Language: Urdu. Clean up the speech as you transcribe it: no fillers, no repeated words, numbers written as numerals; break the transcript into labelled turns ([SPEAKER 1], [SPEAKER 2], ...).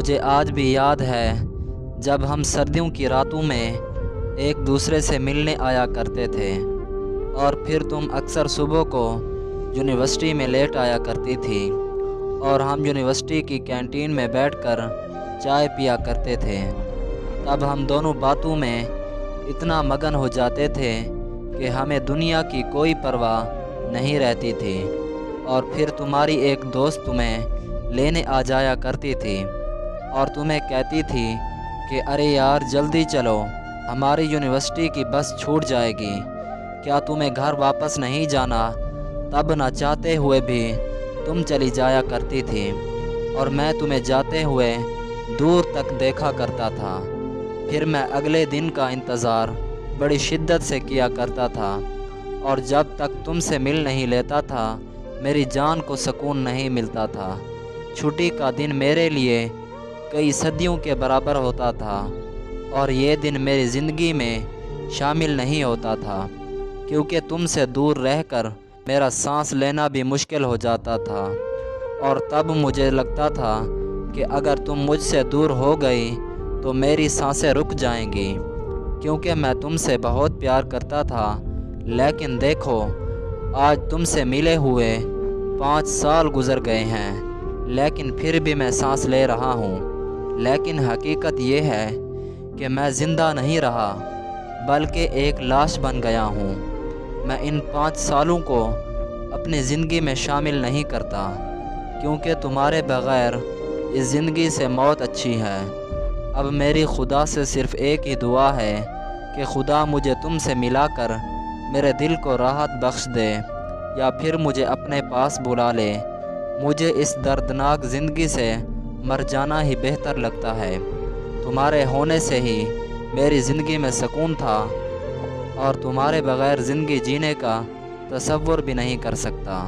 [SPEAKER 1] مجھے آج بھی یاد ہے جب ہم سردیوں کی راتوں میں ایک دوسرے سے ملنے آیا کرتے تھے، اور پھر تم اکثر صبح کو یونیورسٹی میں لیٹ آیا کرتی تھی اور ہم یونیورسٹی کی کینٹین میں بیٹھ کر چائے پیا کرتے تھے۔ تب ہم دونوں باتوں میں اتنا مگن ہو جاتے تھے کہ ہمیں دنیا کی کوئی پرواہ نہیں رہتی تھی، اور پھر تمہاری ایک دوست تمہیں لینے آ جایا کرتی تھی اور تمہیں کہتی تھی کہ ارے یار جلدی چلو، ہماری یونیورسٹی کی بس چھوٹ جائے گی، کیا تمہیں گھر واپس نہیں جانا؟ تب نہ چاہتے ہوئے بھی تم چلی جایا کرتی تھی اور میں تمہیں جاتے ہوئے دور تک دیکھا کرتا تھا۔ پھر میں اگلے دن کا انتظار بڑی شدت سے کیا کرتا تھا، اور جب تک تم سے مل نہیں لیتا تھا میری جان کو سکون نہیں ملتا تھا۔ چھٹی کا دن میرے لیے کئی صدیوں کے برابر ہوتا تھا، اور یہ دن میری زندگی میں شامل نہیں ہوتا تھا، کیونکہ تم سے دور رہ کر میرا سانس لینا بھی مشکل ہو جاتا تھا، اور تب مجھے لگتا تھا کہ اگر تم مجھ سے دور ہو گئی تو میری سانسیں رک جائیں گی، کیونکہ میں تم سے بہت پیار کرتا تھا۔ لیکن دیکھو، آج تم سے ملے ہوئے 5 سال گزر گئے ہیں، لیکن پھر بھی میں سانس لے رہا ہوں۔ لیکن حقیقت یہ ہے کہ میں زندہ نہیں رہا، بلکہ ایک لاش بن گیا ہوں۔ میں ان 5 سالوں کو اپنی زندگی میں شامل نہیں کرتا، کیونکہ تمہارے بغیر اس زندگی سے موت اچھی ہے۔ اب میری خدا سے صرف ایک ہی دعا ہے کہ خدا مجھے تم سے ملا کر میرے دل کو راحت بخش دے، یا پھر مجھے اپنے پاس بلا لے۔ مجھے اس دردناک زندگی سے مر جانا ہی بہتر لگتا ہے۔ تمہارے ہونے سے ہی میری زندگی میں سکون تھا، اور تمہارے بغیر زندگی جینے کا تصور بھی نہیں کر سکتا۔